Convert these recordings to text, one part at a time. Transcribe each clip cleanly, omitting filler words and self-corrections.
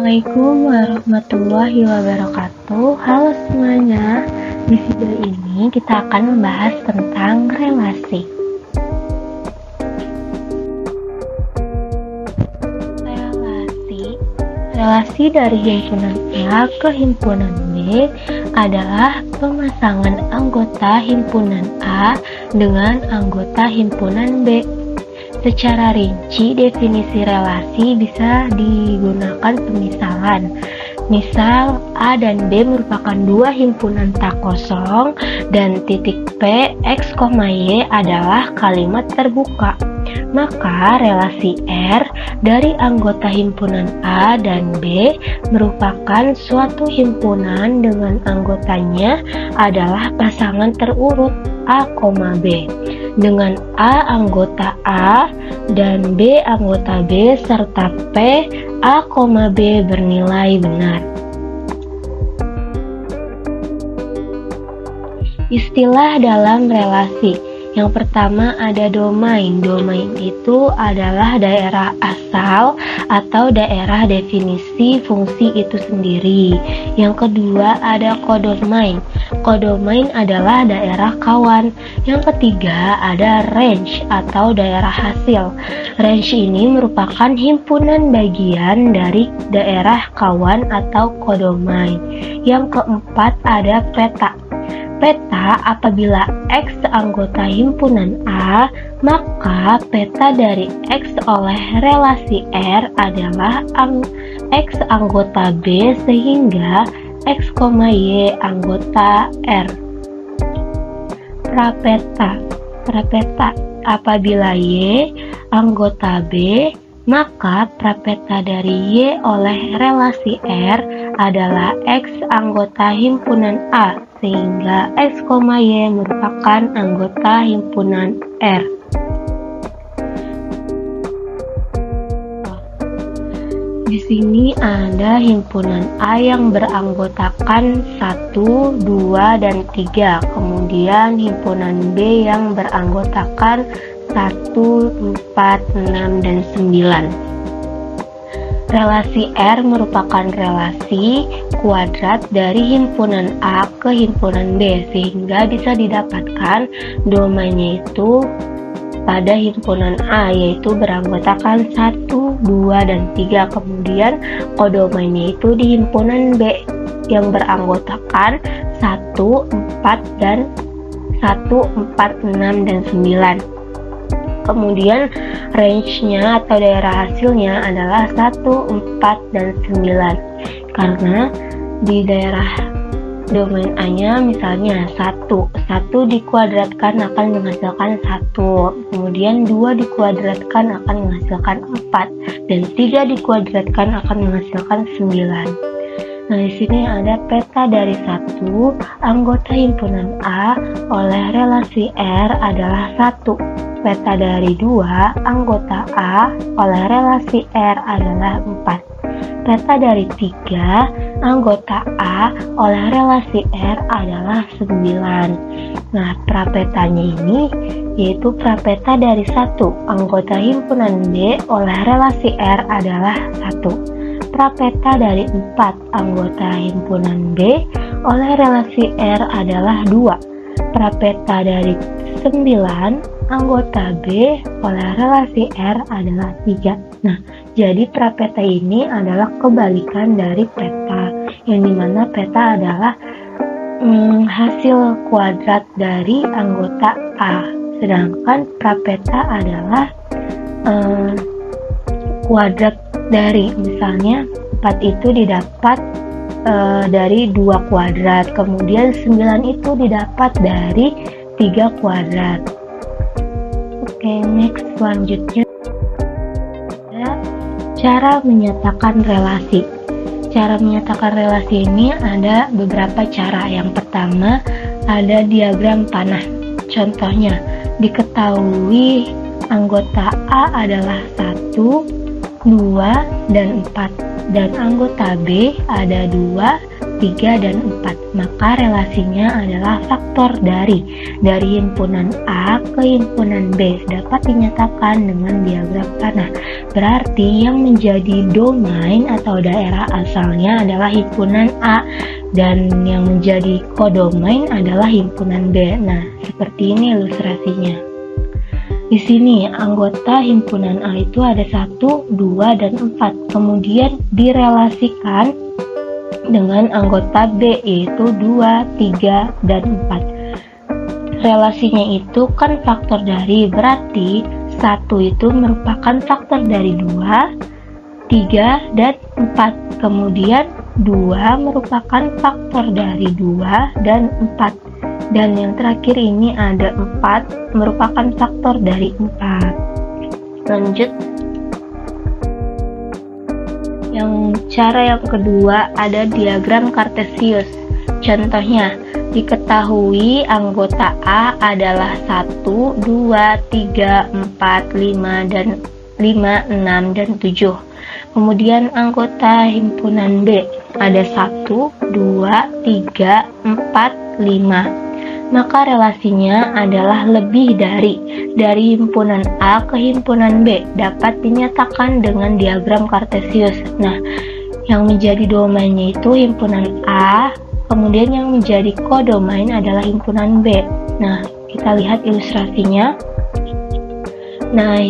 Assalamualaikum warahmatullahi wabarakatuh. Halo semuanya. Di video ini kita akan membahas tentang relasi. Relasi dari himpunan A ke himpunan B adalah pemasangan anggota himpunan A dengan anggota himpunan B. Secara rinci, definisi relasi bisa digunakan pemisalan. Misal, A dan B merupakan dua himpunan tak kosong dan titik P, X, Y adalah kalimat terbuka. Maka relasi R dari anggota himpunan A dan B merupakan suatu himpunan dengan anggotanya adalah pasangan terurut A, B. Dengan A anggota A dan B anggota B serta P, A, B bernilai benar. Istilah dalam relasi. Yang pertama ada domain. Domain itu adalah daerah asal atau daerah definisi fungsi itu sendiri. Yang kedua ada kodomain. Kodomain adalah daerah kawan. Yang ketiga ada range atau daerah hasil. Range ini merupakan himpunan bagian dari daerah kawan atau kodomain. Yang keempat ada peta. Peta apabila X anggota himpunan A, maka peta dari X oleh relasi R adalah X anggota B sehingga X, Y anggota R. Prapeta. Prapeta apabila Y anggota B, maka prapeta dari Y oleh relasi R adalah X anggota himpunan A sehingga X, Y merupakan anggota himpunan R. Di sini ada himpunan A yang beranggotakan 1, 2, dan 3. Kemudian himpunan B yang beranggotakan 1, 4, 6, dan 9. Relasi R merupakan relasi kuadrat dari himpunan A ke himpunan B sehingga bisa didapatkan domainnya itu pada himpunan A yaitu beranggotakan 1, 2, dan 3. Kemudian kodomainnya itu di himpunan B yang beranggotakan 1, 4, dan 1, 4, 6, dan 9. Kemudian range-nya atau daerah hasilnya adalah 1, 4, dan 9. Karena di daerah domain A-nya misalnya 1 dikuadratkan akan menghasilkan 1, kemudian 2 dikuadratkan akan menghasilkan 4, dan 3 dikuadratkan akan menghasilkan 9. Nah, di sini ada peta dari 1 anggota himpunan A oleh relasi R adalah 1. Peta dari 2 anggota A oleh relasi R adalah 4. Peta dari 3 anggota A oleh relasi R adalah 9. Nah, prapetanya ini yaitu prapeta dari 1 anggota himpunan B oleh relasi R adalah 1. Prapeta dari 4 anggota himpunan B oleh relasi R adalah 2. Prapeta dari 9 anggota B oleh relasi R adalah 3. Nah, jadi prapeta ini adalah kebalikan dari peta, yang dimana peta adalah hasil kuadrat dari anggota A, sedangkan prapeta adalah kuadrat dari, misalnya 4 itu didapat dari 2 kuadrat, kemudian 9 itu didapat dari 3 kuadrat. Oke, next, selanjutnya cara menyatakan relasi. Cara menyatakan relasi ini ada beberapa cara. Yang pertama ada diagram panah. Contohnya, diketahui anggota A adalah 1, 2, dan 4, dan anggota B ada 2, 3, dan 4. Maka relasinya adalah faktor dari himpunan A ke himpunan B dapat dinyatakan dengan diagram panah. Berarti yang menjadi domain atau daerah asalnya adalah himpunan A dan yang menjadi kodomain adalah himpunan B. Nah, seperti ini ilustrasinya. Di sini anggota himpunan A itu ada 1, 2, dan 4. Kemudian direlasikan dengan anggota B yaitu 2, 3, dan 4. Relasinya itu kan faktor dari, berarti 1 itu merupakan faktor dari 2, 3, dan 4. Kemudian 2 merupakan faktor dari 2 dan 4. Dan yang terakhir ini ada 4 merupakan faktor dari 4. Lanjut. Cara yang kedua ada diagram Kartesius. Contohnya, diketahui anggota A adalah 1, 2, 3, 4, 5, 6, dan 7. Kemudian anggota himpunan B ada 1, 2, 3, 4, 5. Maka relasinya adalah lebih dari himpunan A ke himpunan B dapat dinyatakan dengan diagram Kartesius. Nah, yang menjadi domainnya itu himpunan A, kemudian yang menjadi kodomain adalah himpunan B. Nah, kita lihat ilustrasinya. Nah,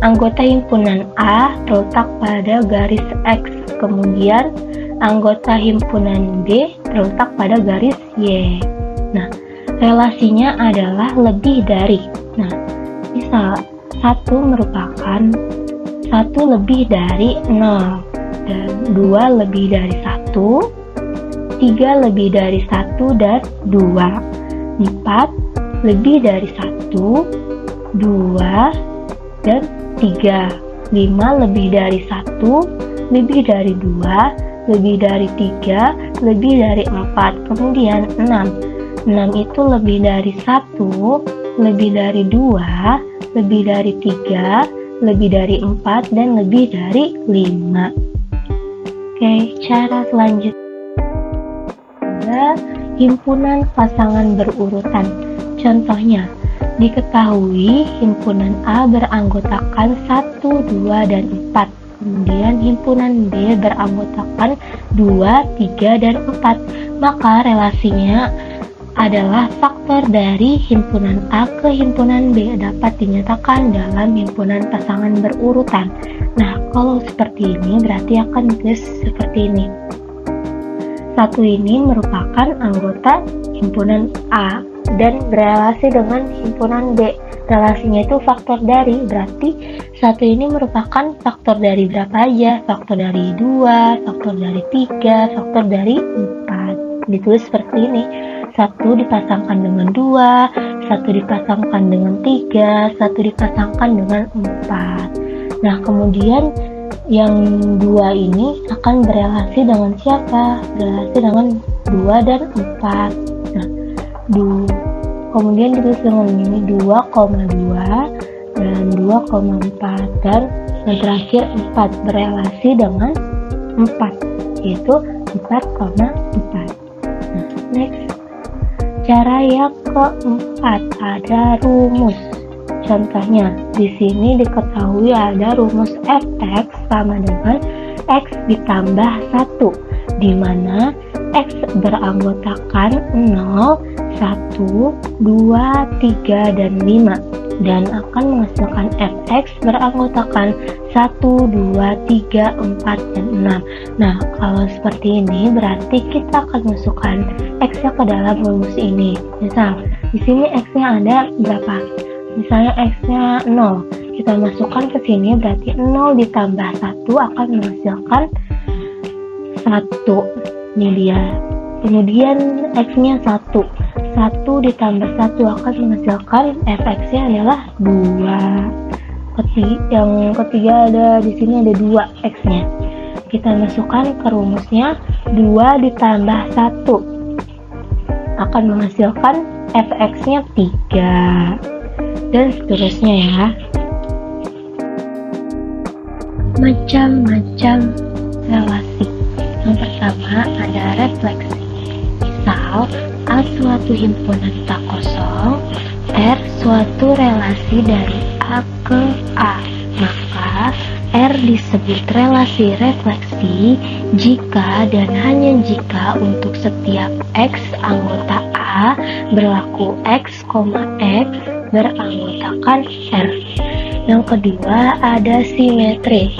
anggota himpunan A terletak pada garis X, kemudian anggota himpunan B terletak pada garis Y. Nah, relasinya adalah lebih dari. Nah, misal 1 merupakan 1 lebih dari 0, dan 2 lebih dari 1, 3 lebih dari 1 dan 2, 4 lebih dari 1, 2, dan 3, 5 lebih dari 1, lebih dari 2, lebih dari 3, lebih dari 4, kemudian 6. 6 itu lebih dari 1, lebih dari 2, lebih dari 3, lebih dari 4, dan lebih dari 5. Oke, cara selanjutnya ada himpunan pasangan berurutan. Contohnya, diketahui himpunan A beranggotakan 1, 2, dan 4. Kemudian himpunan B beranggotakan 2, 3, dan 4. Maka relasinya adalah faktor dari himpunan A ke himpunan B dapat dinyatakan dalam himpunan pasangan berurutan. Nah, kalau seperti ini berarti akan ditulis seperti ini. 1 ini merupakan anggota himpunan A dan berelasi dengan himpunan B. Relasinya itu faktor dari, berarti 1 ini merupakan faktor dari berapa aja? Faktor dari 2, faktor dari 3, faktor dari 4. Ditulis seperti ini. 1 dipasangkan dengan 2, 1 dipasangkan dengan 3, 1 dipasangkan dengan 4. Nah, kemudian yang 2 ini akan berelasi dengan siapa? Berelasi dengan 2 dan 4. Nah, kemudian ditulis dengan ini 2,2 dan 2,4, dan yang terakhir 4 berelasi dengan 4, yaitu 4,4. Nah, next. Cara yang keempat ada rumus. Contohnya, di sini diketahui ada rumus f(x) sama dengan x ditambah 1, di mana x beranggotakan 0, 1, 2, 3, dan 5, dan akan menghasilkan fx beranggotakan 1, 2, 3, 4, dan 6. Nah, kalau seperti ini berarti kita akan masukkan x-nya ke dalam rumus ini. Misal, di sini x-nya ada berapa? Misalnya x-nya 0. Kita masukkan ke sini berarti 0 ditambah 1 akan menghasilkan 1. Ini dia. Kemudian x-nya 1. 1 ditambah 1 akan menghasilkan fx-nya adalah 2. Yang ketiga ada di sini ada 2 x-nya. Kita masukkan ke rumusnya 2 ditambah 1 akan menghasilkan fx-nya 3, dan seterusnya ya. Macam-macam relasi. Yang pertama ada refleksi. Misal, A suatu himpunan tak kosong, R suatu relasi dari A ke A, maka R disebut relasi refleksi jika dan hanya jika untuk setiap X anggota A berlaku X, X beranggotakan R. Yang kedua ada simetri.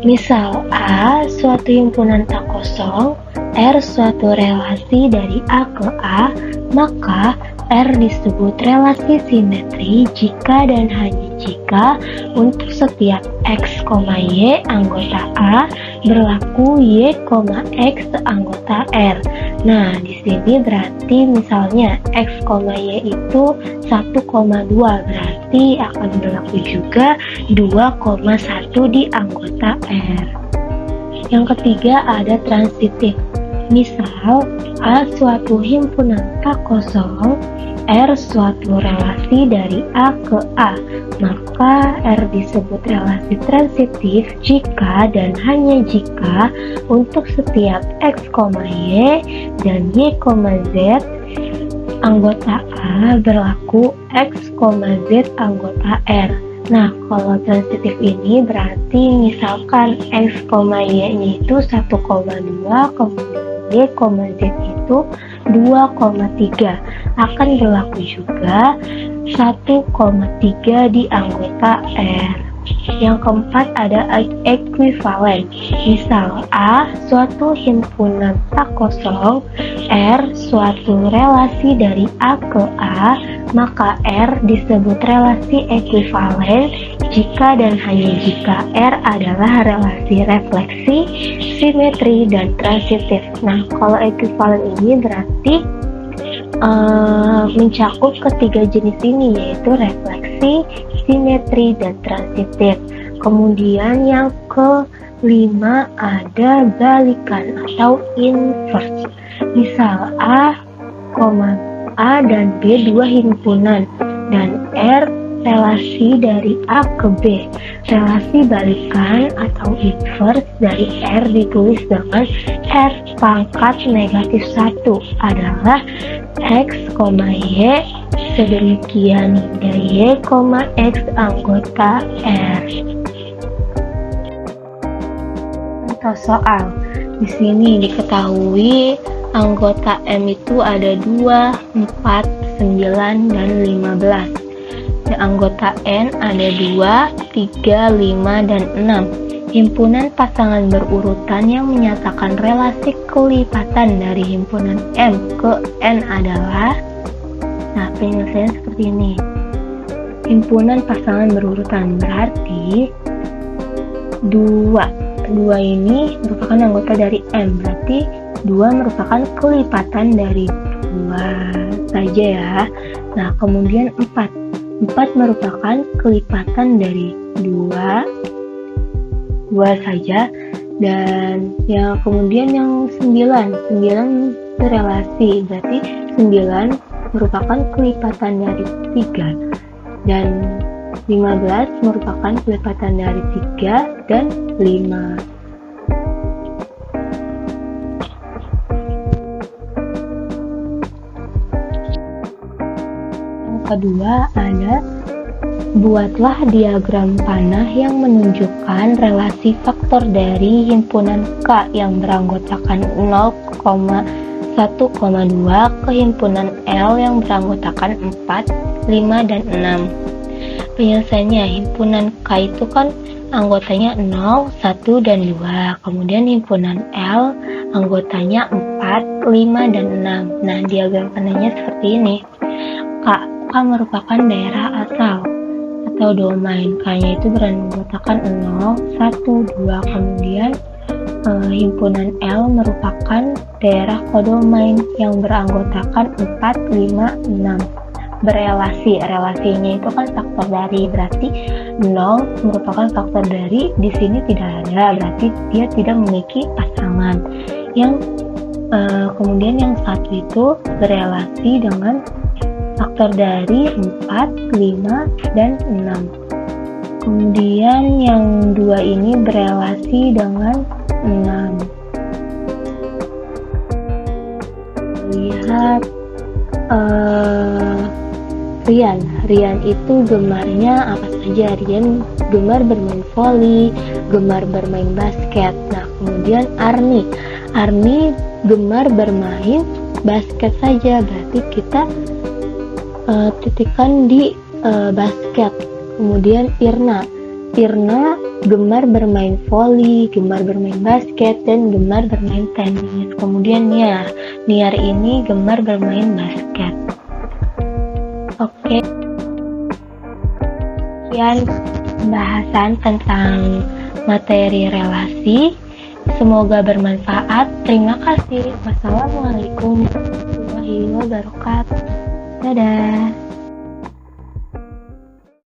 Misal A suatu himpunan tak kosong, R suatu relasi dari A ke A, maka R disebut relasi simetri jika dan hanya jika untuk setiap X, Y anggota A berlaku Y, X anggota R. Nah, di sini berarti misalnya X, Y itu 1,2, berarti akan berlaku juga 2,1 di anggota R. Yang ketiga ada transitif. Misal, A suatu himpunan tak kosong, R suatu relasi dari A ke A, maka R disebut relasi transitif jika dan hanya jika untuk setiap X, Y dan Y, Z anggota A berlaku X, Z anggota R. Nah, kalau transitif ini berarti misalkan X, Y-nya itu 1,2, kemudian Y, Z itu 2,3, akan berlaku juga 1,3 di anggota R. Yang keempat ada ekuivalen. Misal A suatu himpunan tak kosong, R suatu relasi dari A ke A, maka R disebut relasi ekuivalen jika dan hanya jika R adalah relasi refleksi, simetri, dan transitif. Nah, kalau ekuivalen ini berarti mencakup ketiga jenis ini, yaitu refleksi, simetri, dan transitif. Kemudian yang kelima ada balikan atau inverse. Misal A, dan B dua himpunan dan R relasi dari A ke B. Relasi balikan atau inverse dari R ditulis dengan R pangkat negatif 1 adalah X, Y sedemikian hingga Y, X anggota R. Contoh soal. Di sini diketahui anggota M itu ada 2, 4, 9, dan 15. Dan anggota N ada 2, 3, 5, dan 6. Himpunan pasangan berurutan yang menyatakan relasi kelipatan dari himpunan M ke N adalah, nah penyelesaian seperti ini. Himpunan pasangan berurutan berarti 2 ini merupakan anggota dari M, berarti 2 merupakan kelipatan dari 2 saja ya. Nah, kemudian 4 merupakan kelipatan dari 2 saja, dan yang kemudian yang 9 relasi, berarti 9 merupakan kelipatan dari 3, dan 15 merupakan kelipatan dari 3 dan 5. Kedua ada buatlah diagram panah yang menunjukkan relasi faktor dari himpunan K yang beranggotakan 0,1,2 ke himpunan L yang beranggotakan 4, 5, dan 6. Penyelesaiannya, himpunan K itu kan anggotanya 0, 1, dan 2. Kemudian himpunan L anggotanya 4, 5, dan 6. Nah, diagram panahnya seperti ini. K merupakan daerah asal atau domain. K-nya itu beranggotakan 0, 1, 2. Kemudian himpunan L merupakan daerah kodomain yang beranggotakan 4, 5, 6. Berelasi, relasinya itu kan faktor dari, berarti 0 merupakan faktor dari, di sini tidak ada, berarti dia tidak memiliki pasangan. Yang kemudian yang 1 itu berelasi dengan faktor dari 4, 5, dan 6. Kemudian yang 2 ini berelasi dengan 6. lihat Rian itu gemarnya apa saja? Rian gemar bermain voli, gemar bermain basket. Nah, kemudian Arni gemar bermain basket saja, berarti kita titikkan di basket. Kemudian Irna gemar bermain voli, gemar bermain basket, dan gemar bermain tenis. Kemudian Niar ini gemar bermain basket. Oke, sekian pembahasan tentang materi relasi. Semoga bermanfaat. Terima kasih. Wassalamualaikum warahmatullahi wabarakatuh. Dadah.